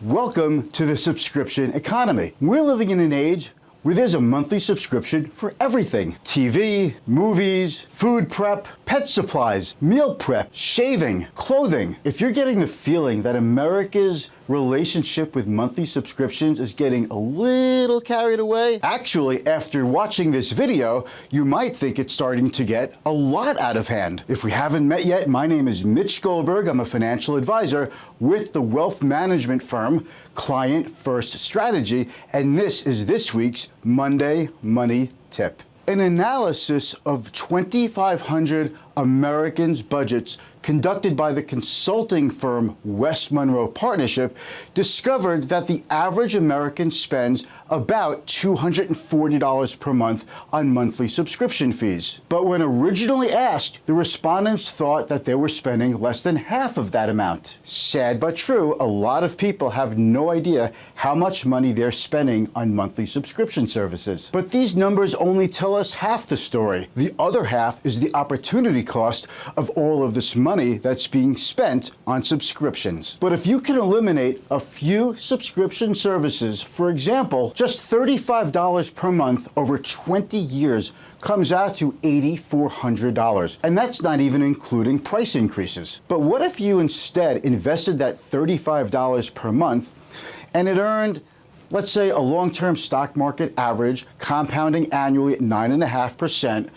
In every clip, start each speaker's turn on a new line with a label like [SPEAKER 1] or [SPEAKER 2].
[SPEAKER 1] Welcome to the subscription economy. We're living in an age where there's a monthly subscription for everything. TV, movies, food prep, pet supplies, meal prep, shaving, clothing. If you're getting the feeling that America's relationship with monthly subscriptions is getting a little carried away, actually, after watching this video, you might think it's starting to get a lot out of hand. If we haven't met yet, my name is Mitch Goldberg. I'm a financial advisor with the wealth management firm Client First Strategy, and this is this week's Monday Money Tip. An analysis of 2,500 Americans' budgets conducted by the consulting firm West Monroe Partnership discovered that the average American spends about $240 per month on monthly subscription fees. But when originally asked, the respondents thought that they were spending less than half of that amount. Sad but true, a lot of people have no idea how much money they're spending on monthly subscription services. But these numbers only tell us half the story. The other half is the opportunity cost of all of this money that's being spent on subscriptions. But if you can eliminate a few subscription services, for example, just $35 per month over 20 years comes out to $8,400. And that's not even including price increases. But what if you instead invested that $35 per month and it earned, let's say, a long-term stock market average compounding annually at 9.5%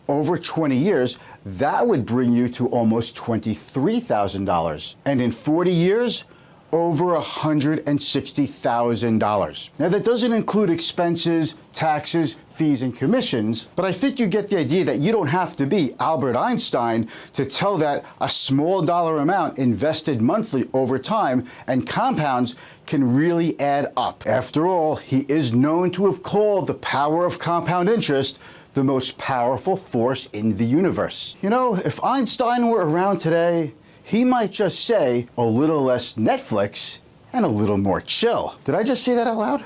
[SPEAKER 1] over 20 years? That would bring you to almost $23,000. And in 40 years, over $160,000. Now that doesn't include expenses, taxes, fees, and commissions, but I think you get the idea that you don't have to be Albert Einstein to tell that a small dollar amount invested monthly over time and compounds can really add up. After all, he is known to have called the power of compound interest the most powerful force in the universe. You know, if Einstein were around today, he might just say a little less Netflix and a little more chill. Did I just say that out loud?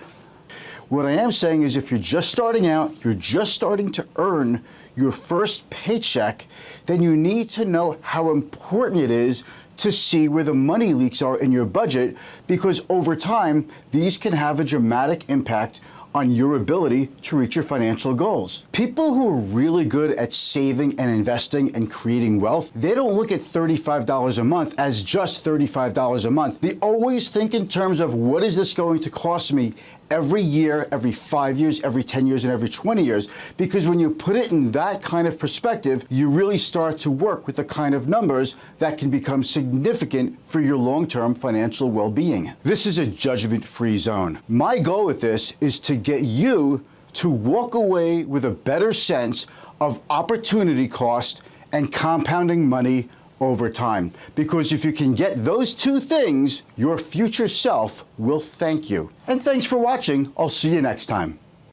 [SPEAKER 1] What I am saying is if you're just starting out, you're just starting to earn your first paycheck, then you need to know how important it is to see where the money leaks are in your budget, because over time, these can have a dramatic impact on your ability to reach your financial goals. People who are really good at saving and investing and creating wealth, they don't look at $35 a month as just $35 a month. They always think in terms of what is this going to cost me every year, every 5 years, every 10 years, and every 20 years. Because when you put it in that kind of perspective, you really start to work with the kind of numbers that can become significant for your long-term financial well-being. This is a judgment-free zone. My goal with this is to get you to walk away with a better sense of opportunity cost and compounding money over time. Because if you can get those two things, your future self will thank you. And thanks for watching. I'll see you next time.